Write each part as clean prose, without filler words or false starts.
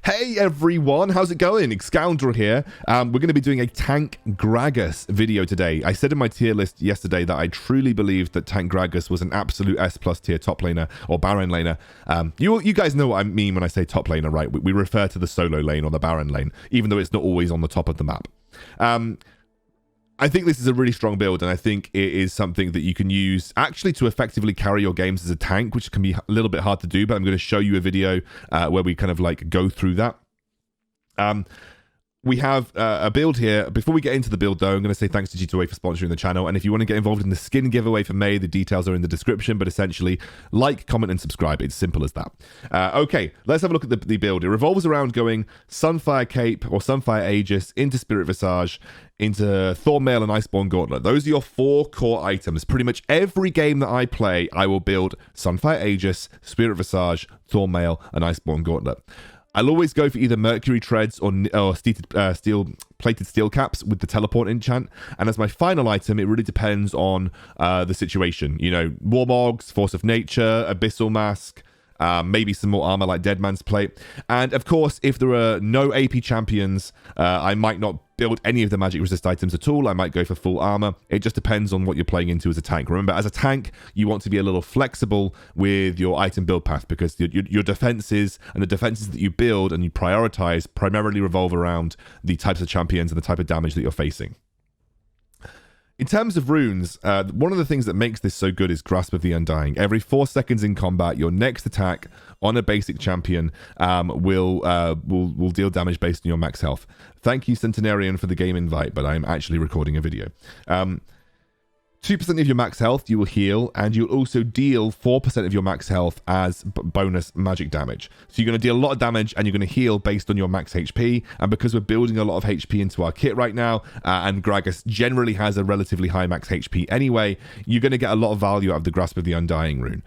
Hey everyone, how's it going? Excoundrel here. We're going to be doing a Tank Gragas video today. I said in my tier list yesterday that I truly believed that Tank Gragas was an absolute S+ tier top laner or Baron laner. You guys know what I mean when I say top laner, right? We refer to the solo lane or the Baron lane, even though it's not always on the top of the map. I think this is a really strong build, and I think it is something that you can use actually to effectively carry your games as a tank, which can be a little bit hard to do, but I'm going to show you a video where we kind of like go through that. We have a build here. Before we get into the build, though, I'm going to say thanks to G2A for sponsoring the channel. And if you want to get involved in the skin giveaway for May, the details are in the description. But essentially, like, comment, and subscribe. It's simple as that. Okay, let's have a look at the build. It revolves around going Sunfire Cape or Sunfire Aegis into Spirit Visage, into Thornmail and Iceborne Gauntlet. Those are your 4 core items. Pretty much every game that I play, I will build Sunfire Aegis, Spirit Visage, Thornmail, and Iceborne Gauntlet. I'll always go for either Mercury Treads or plated steel caps with the teleport enchant. And as my final item, it really depends on the situation. You know, Warmogs, Force of Nature, Abyssal Mask, maybe some more armor like Dead Man's Plate. And of course, if there are no AP champions, I might not build any of the magic resist items at all. I might go for full armor. It just depends on what you're playing into as a tank. Remember, as a tank, you want to be a little flexible with your item build path, because your defenses and the defenses that you build and you prioritize primarily revolve around the types of champions and the type of damage that you're facing. In terms of runes, one of the things that makes this so good is Grasp of the Undying. Every 4 seconds in combat, your next attack on a basic champion will deal damage based on your max health. Thank you, Centenarian, for the game invite, but I'm actually recording a video. 2% of your max health you will heal, and you'll also deal 4% of your max health as bonus magic damage. So you're going to deal a lot of damage, and you're going to heal based on your max HP. And because we're building a lot of HP into our kit right now, and Gragas generally has a relatively high max HP anyway, you're going to get a lot of value out of the Grasp of the Undying rune.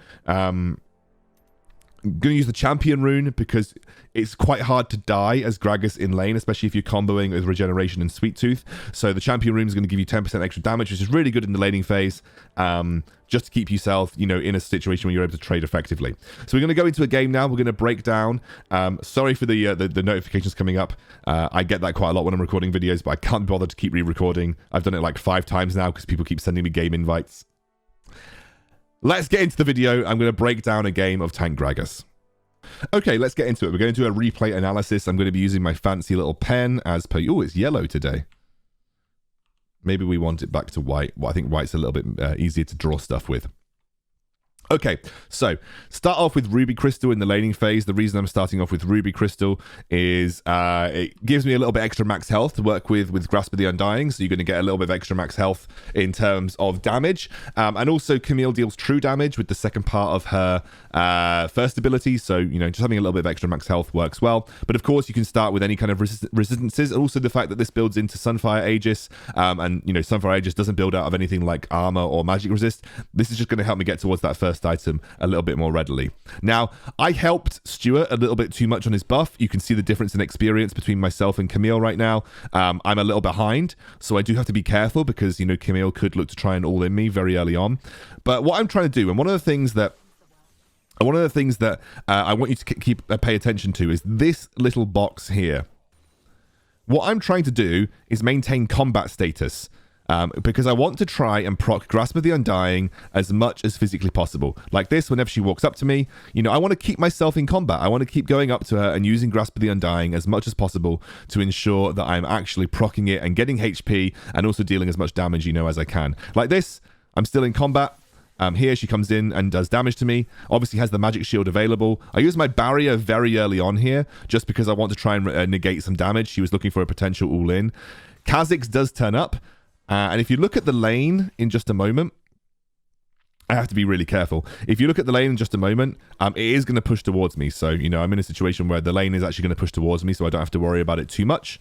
I'm going to use the champion rune because it's quite hard to die as Gragas in lane, especially if you're comboing with Regeneration and Sweet Tooth. So the champion rune is going to give you 10% extra damage, which is really good in the laning phase, just to keep yourself, you know, in a situation where you're able to trade effectively. So we're going to go into a game now. We're going to break down. Sorry for the notifications coming up. I get that quite a lot when I'm recording videos, but I can't bother to keep re-recording. I've done it like 5 times now because people keep sending me game invites. Let's get into the video. I'm going to break down a game of Tank Gragas. Okay, let's get into it. We're going to do a replay analysis. I'm going to be using my fancy little pen as per... Oh, it's yellow today. Maybe we want it back to white. Well, I think white's a little bit easier to draw stuff with. Okay, so start off with Ruby Crystal in the laning phase. The reason I'm starting off with Ruby Crystal is it gives me a little bit extra max health to work with Grasp of the Undying, so you're going to get a little bit of extra max health in terms of damage. And also Camille deals true damage with the second part of her first ability, so, you know, just having a little bit of extra max health works well. But of course, you can start with any kind of resistances, and also the fact that this builds into Sunfire Aegis, and, you know, Sunfire Aegis doesn't build out of anything like armor or magic resist. This is just going to help me get towards that first item a little bit more readily. Now, I helped Stuart a little bit too much on his buff. You can see the difference in experience between myself and Camille right now. I'm a little behind, so I do have to be careful because, you know, Camille could look to try and all in me very early on. But what I'm trying to do, and one of the things that I want you to pay attention to is this little box here. What I'm trying to do is maintain combat status. Because I want to try and proc Grasp of the Undying as much as physically possible. Like this, whenever she walks up to me, you know, I want to keep myself in combat. I want to keep going up to her and using Grasp of the Undying as much as possible to ensure that I'm actually proccing it and getting HP and also dealing as much damage, you know, as I can. Like this, I'm still in combat. Here she comes in and does damage to me. Obviously has the magic shield available. I use my barrier very early on here just because I want to try and negate some damage. She was looking for a potential all-in. Kha'Zix does turn up. And if you look at the lane in just a moment, I have to be really careful. If you look at the lane in just a moment, it is going to push towards me. So, you know, I'm in a situation where the lane is actually going to push towards me, so I don't have to worry about it too much.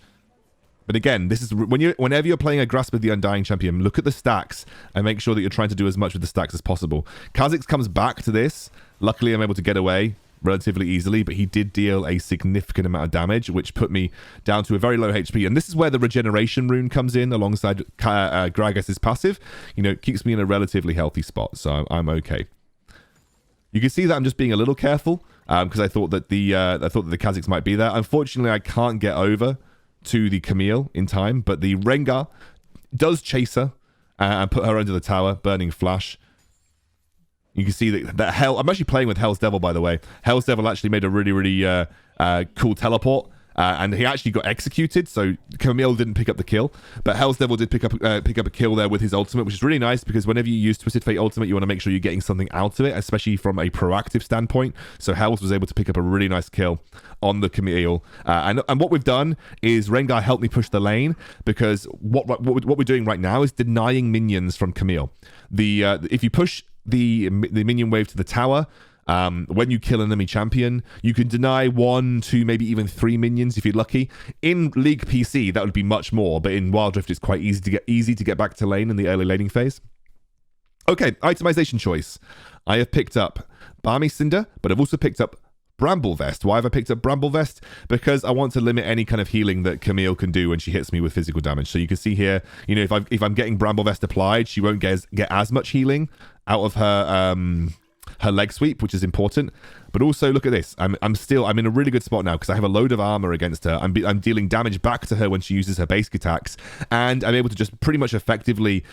But again, this is whenever you're playing a Grasp of the Undying champion, look at the stacks and make sure that you're trying to do as much with the stacks as possible. Kha'Zix comes back to this. Luckily, I'm able to get away relatively easily, but he did deal a significant amount of damage, which put me down to a very low HP. And this is where the regeneration rune comes in alongside Gragas' passive. You know, it keeps me in a relatively healthy spot, so I'm okay. You can see that I'm just being a little careful. because I thought that the Kha'Zix might be there. Unfortunately, I can't get over to the Camille in time, but the Rengar does chase her and put her under the tower, burning flash. You can see that Hell... I'm actually playing with Hell's Devil, by the way. Hell's Devil actually made a really, really cool teleport. And he actually got executed, so Camille didn't pick up the kill. But Hell's Devil did pick up a kill there with his ultimate, which is really nice, because whenever you use Twisted Fate ultimate, you want to make sure you're getting something out of it, especially from a proactive standpoint. So Hell's was able to pick up a really nice kill on the Camille. And what we've done is Rengar helped me push the lane, because what we're doing right now is denying minions from Camille. If you push the minion wave to the tower, when you kill an enemy champion, you can deny 1, 2, maybe even 3 minions if you're lucky. In League PC, that would be much more, but in Wild Rift, it's quite easy to get back to lane in the early laning phase. Okay, itemization choice. I have picked up Balmy Cinder, but I've also picked up Bramble Vest. Why have I picked up Bramble Vest? Because I want to limit any kind of healing that Camille can do when she hits me with physical damage. So you can see here, you know, if I'm getting Bramble Vest applied, she won't get as much healing out of her leg sweep, which is important. But also look at this. I'm in a really good spot now because I have a load of armor against her. I'm dealing damage back to her when she uses her basic attacks, and I'm able to just pretty much effectively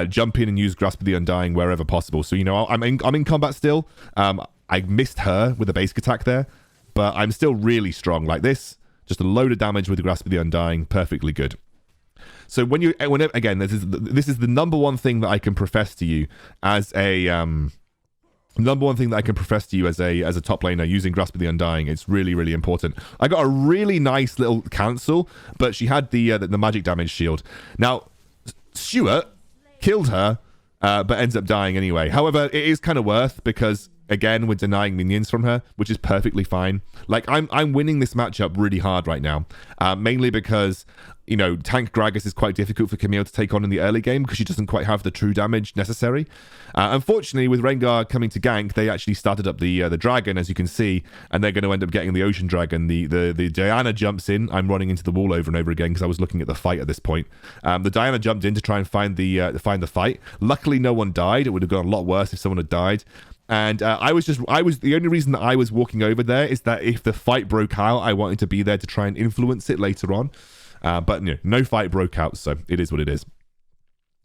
jump in and use Grasp of the Undying wherever possible. So, you know, I'm in combat still. I missed her with a basic attack there, but I'm still really strong like this. Just a load of damage with the Grasp of the Undying, perfectly good. So whenever again, this is the number one thing that I can profess to you as a number one thing that I can profess to you as a top laner using Grasp of the Undying. It's really, really important. I got a really nice little cancel, but she had the magic damage shield. Now, Stuart killed her, but ends up dying anyway. However, it is kind of worth, because again, we're denying minions from her, which is perfectly fine. Like, I'm winning this matchup really hard right now, mainly because, you know, tank Gragas is quite difficult for Camille to take on in the early game because she doesn't quite have the true damage necessary. Unfortunately, with Rengar coming to gank, they actually started up the dragon, as you can see, and they're going to end up getting the ocean dragon. The Diana jumps in. I'm running into the wall over and over again because I was looking at the fight at this point. The Diana jumped in to try and find the fight. Luckily, no one died. It would have gone a lot worse if someone had died. And the only reason that I was walking over there is that if the fight broke out, I wanted to be there to try and influence it later on. But you know, no fight broke out, so it is what it is.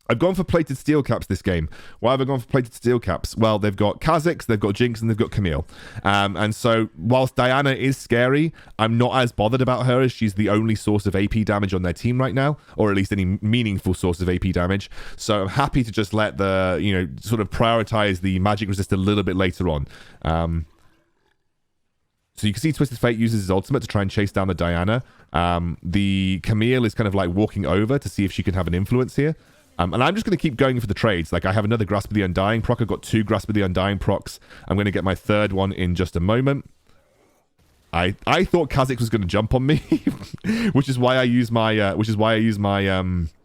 I've gone for plated steel caps this game. Why have I gone for plated steel caps? Well, they've got Kha'Zix, they've got Jinx, and they've got Camille. And so, whilst Diana is scary, I'm not as bothered about her, as she's the only source of AP damage on their team right now, or at least any meaningful source of AP damage. So I'm happy to just let sort of prioritize the magic resist a little bit later on. So you can see Twisted Fate uses his ultimate to try and chase down the Diana. The Camille is kind of like walking over to see if she can have an influence here. And I'm just going to keep going for the trades. Like, I have another Grasp of the Undying proc. I've got 2 Grasp of the Undying procs. I'm going to get my 3rd one in just a moment. I thought Kha'Zix was going to jump on me, which is why I use my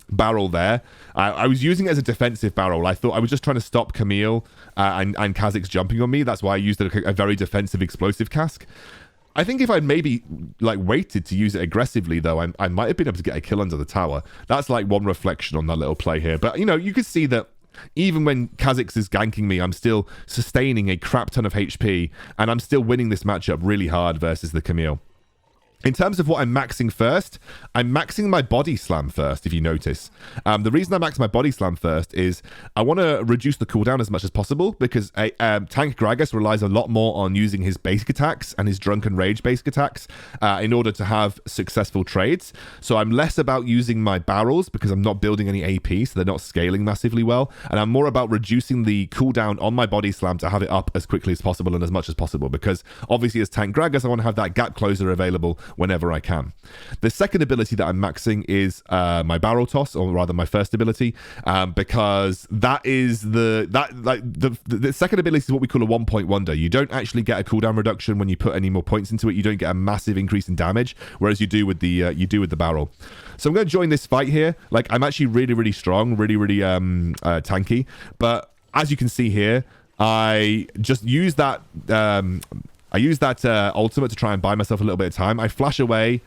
barrel there. I was using it as a defensive barrel. I thought I was just trying to stop Camille and Kha'Zix jumping on me. That's why I used a very defensive explosive cask. I think if I'd maybe like waited to use it aggressively, though, I might have been able to get a kill under the tower. That's like one reflection on that little play here. But, you know, you could see that even when Kha'Zix is ganking me, I'm still sustaining a crap ton of HP, and I'm still winning this matchup really hard versus the Camille. In terms of what I'm maxing first, I'm maxing my body slam first, if you notice. The reason I max my body slam first is I want to reduce the cooldown as much as possible, because tank Gragas relies a lot more on using his basic attacks and his Drunken Rage basic attacks in order to have successful trades. So I'm less about using my barrels because I'm not building any AP, so they're not scaling massively well. And I'm more about reducing the cooldown on my body slam to have it up as quickly as possible and as much as possible, because obviously as tank Gragas, I want to have that gap closer available whenever I can. The second ability that I'm maxing is my barrel toss, or rather my first ability, because that is the second ability is what we call a 1-point wonder. You don't actually get a cooldown reduction when you put any more points into it. You don't get a massive increase in damage, whereas you do with the barrel. So I'm going to join this fight here. Like, I'm actually really, really strong, really, really tanky, but as you can see here, I just use that ultimate to try and buy myself a little bit of time. I flash away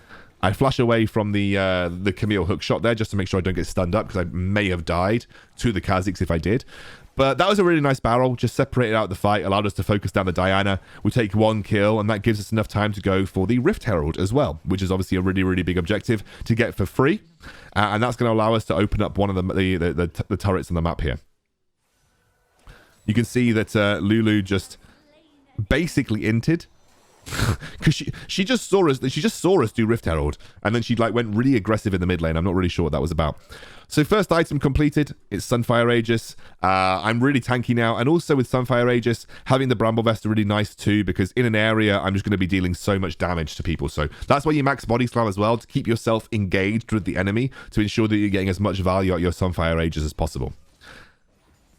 from the Camille hook shot there just to make sure I don't get stunned up, because I may have died to the Kha'Zix if I did. But that was a really nice barrel. Just separated out the fight, allowed us to focus down the Diana. We take 1 kill, and that gives us enough time to go for the Rift Herald as well, which is obviously a really, really big objective to get for free. And that's going to allow us to open up one of the turrets on the map here. You can see that Lulu just basically inted. Because she just saw us do Rift Herald, and then she like went really aggressive in the mid lane. I'm not really sure what that was about. So first item completed. It's Sunfire Aegis. I'm really tanky now, and also with Sunfire Aegis, having the Bramble Vest are really nice too, because in an area I'm just going to be dealing so much damage to people. So that's why you max Body Slam as well, to keep yourself engaged with the enemy, to ensure that you're getting as much value out of your Sunfire Aegis as possible.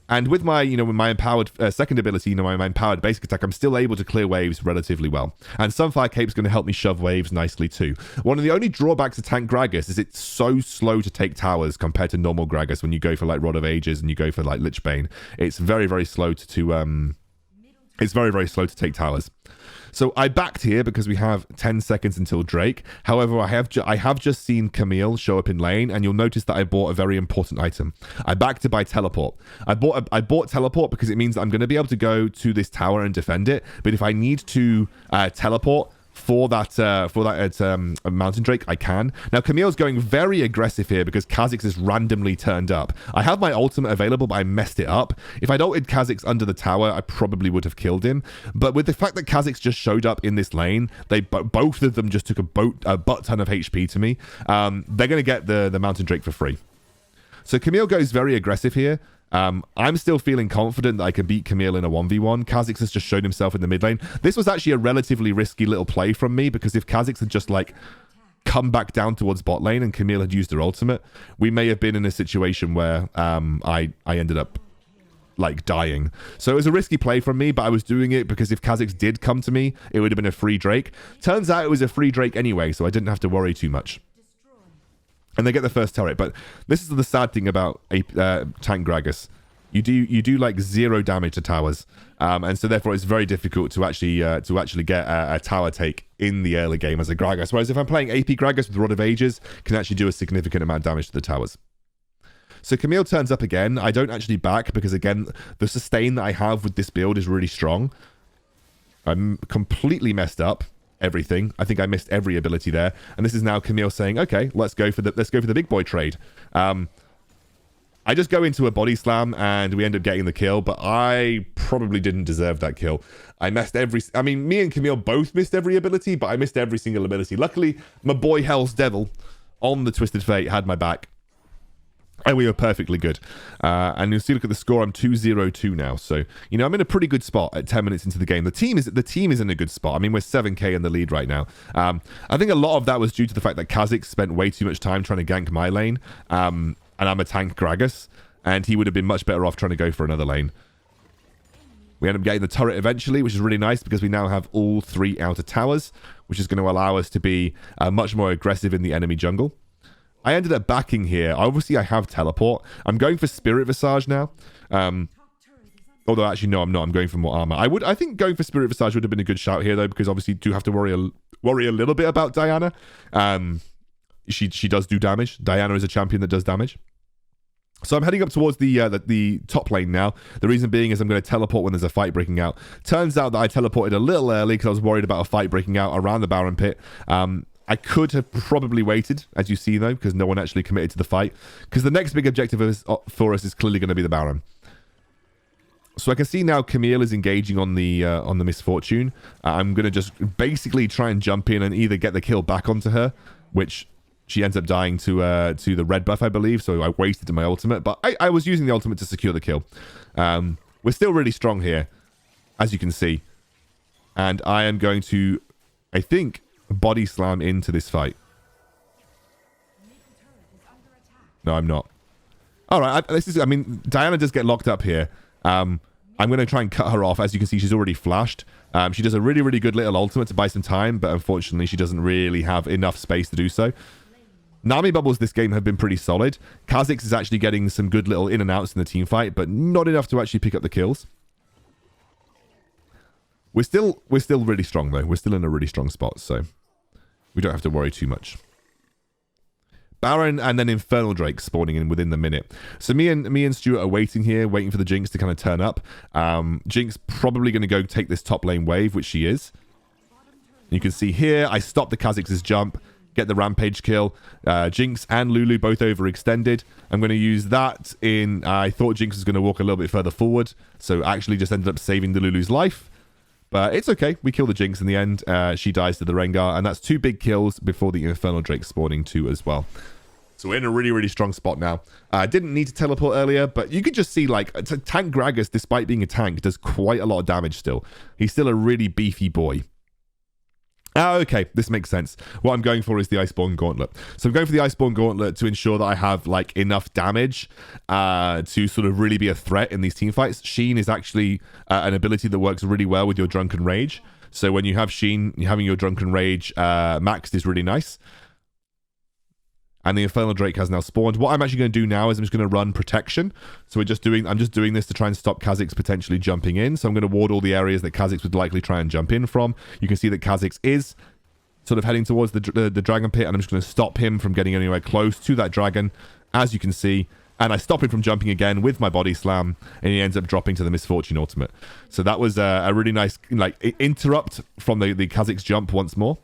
And with my, with my empowered second ability, my empowered basic attack, I'm still able to clear waves relatively well. And Sunfire Cape's going to help me shove waves nicely too. One of the only drawbacks of tank Gragas is it's so slow to take towers compared to normal Gragas when you go for like Rod of Ages and you go for like Lichbane. It's very, very slow to take towers. So I backed here because we have 10 seconds until Drake. However, I have just seen Camille show up in lane, and you'll notice that I bought a very important item. I backed to buy teleport. I bought teleport because it means that I'm going to be able to go to this tower and defend it. But if I need to teleport for that Mountain Drake, I can. Now, Camille's going very aggressive here because Kha'Zix has randomly turned up. I have my ultimate available, but I messed it up. If I'd ulted Kha'Zix under the tower, I probably would have killed him. But with the fact that Kha'Zix just showed up in this lane, both of them just took a butt ton of HP to me. They're going to get the Mountain Drake for free. So Camille goes very aggressive here. I'm still feeling confident that I can beat Camille in a 1v1. Kha'Zix has just shown himself in the mid lane. This was actually a relatively risky little play from me, because if Kha'Zix had just like come back down towards bot lane and Camille had used her ultimate, we may have been in a situation where I ended up like dying. So it was a risky play from me, but I was doing it because if Kha'Zix did come to me, it would have been a free Drake. Turns out it was a free Drake anyway, so I didn't have to worry too much. And they get the first turret. But this is the sad thing about tank Gragas. You do like 0 damage to towers, and so therefore it's very difficult to actually get a tower take in the early game as a Gragas. Whereas if I'm playing AP Gragas with Rod of Ages, can actually do a significant amount of damage to the towers. So Camille turns up again. I don't actually back because again the sustain that I have with this build is really strong. I'm completely messed up everything. I think I missed every ability there, and this is now Camille saying, "Okay, let's go for the big boy trade." I just go into a body slam and we end up getting the kill, but I probably didn't deserve that kill. I missed me and Camille both missed every ability, but I missed every single ability. Luckily, my boy Hell's Devil on the Twisted Fate had my back, and we were perfectly good. And you'll see, look at the score, I'm 2-0-2 now. So, I'm in a pretty good spot at 10 minutes into the game. The team is in a good spot. I mean, we're 7k in the lead right now. I think a lot of that was due to the fact that Kha'Zix spent way too much time trying to gank my lane. And I'm a tank Gragas, and he would have been much better off trying to go for another lane. We end up getting the turret eventually, which is really nice because we now have all 3 outer towers, which is going to allow us to be much more aggressive in the enemy jungle. I ended up backing here. Obviously, I have teleport. I'm going for Spirit Visage now. Although, actually, no, I'm not. I'm going for more armor. I think going for Spirit Visage would have been a good shout here, though, because obviously you do have to worry a little bit about Diana. She does do damage. Diana is a champion that does damage. So I'm heading up towards the top lane now. The reason being is I'm going to teleport when there's a fight breaking out. Turns out that I teleported a little early because I was worried about a fight breaking out around the Baron pit. I could have probably waited, as you see, though, because no one actually committed to the fight. Because the next big objective for us is clearly going to be the Baron. So I can see now Camille is engaging on the Misfortune. I'm going to just basically try and jump in and either get the kill back onto her, which she ends up dying to the red buff, I believe. So I wasted my ultimate, but I was using the ultimate to secure the kill. We're still really strong here, as you can see. And I am going to, I think, body slam into this fight. No, I'm not. All right, Diana does get locked up here. I'm going to try and cut her off. As you can see, she's already flashed. She does a really, really good little ultimate to buy some time, but unfortunately, she doesn't really have enough space to do so. Nami bubbles this game have been pretty solid. Kha'Zix is actually getting some good little in and outs in the team fight, but not enough to actually pick up the kills. We're still really strong, though. We're still in a really strong spot, so we don't have to worry too much. Baron and then Infernal Drake spawning in within the minute. So me and Stuart are waiting here, waiting for the Jinx to kind of turn up. Jinx probably going to go take this top lane wave, which she is. You can see here, I stopped the Kha'Zix's jump, get the Rampage kill. Jinx and Lulu both overextended. I'm going to use that in... I thought Jinx was going to walk a little bit further forward, so actually just ended up saving the Lulu's life. But it's okay. We kill the Jinx in the end. She dies to the Rengar, and that's 2 big kills before the Infernal Drake spawning too as well. So we're in a really, really strong spot now. I didn't need to teleport earlier, but you could just see, like, tank Gragas, despite being a tank, does quite a lot of damage still. He's still a really beefy boy. Okay, this makes sense. What I'm going for is the Iceborne Gauntlet. So I'm going for the Iceborne Gauntlet to ensure that I have, like, enough damage to sort of really be a threat in these teamfights. Sheen is actually an ability that works really well with your Drunken Rage. So when you have Sheen, having your Drunken Rage maxed is really nice. And the Infernal Drake has now spawned. What I'm actually going to do now is I'm just going to run Protection. So I'm just doing this to try and stop Kha'Zix potentially jumping in. So I'm going to ward all the areas that Kha'Zix would likely try and jump in from. You can see that Kha'Zix is sort of heading towards the Dragon Pit, and I'm just going to stop him from getting anywhere close to that dragon, as you can see. And I stop him from jumping again with my Body Slam, and he ends up dropping to the Misfortune Ultimate. So that was a really nice, like, interrupt from the Kha'Zix jump once more.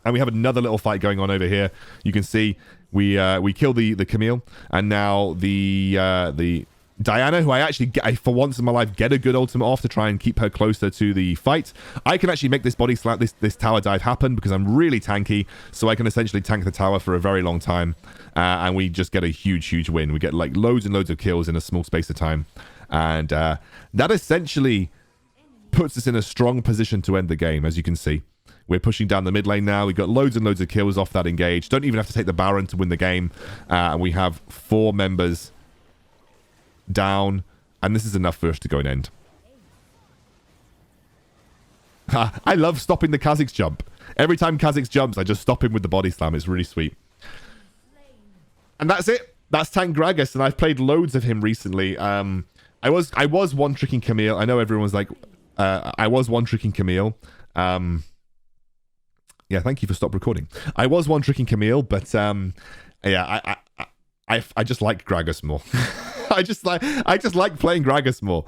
And we have another little fight going on over here. You can see we kill the Camille, and now the Diana, who I actually for once in my life get a good ultimate off to try and keep her closer to the fight. I can actually make this body slam, this tower dive happen because I'm really tanky, so I can essentially tank the tower for a very long time, and we just get a huge win. We get like loads and loads of kills in a small space of time, and that essentially puts us in a strong position to end the game, as you can see. We're pushing down the mid lane now. We've got loads and loads of kills off that engage. Don't even have to take the Baron to win the game. And we have 4 members down. And this is enough for us to go and end. I love stopping the Kha'Zix jump. Every time Kha'Zix jumps, I just stop him with the Body Slam. It's really sweet. And that's it. That's Tank Gragas. And I've played loads of him recently. I was one-tricking Camille. I know everyone's like... I was one-tricking Camille. Yeah, thank you for stop recording. I was one-tricking Camille, but yeah, I just like Gragas more. I just like playing Gragas more.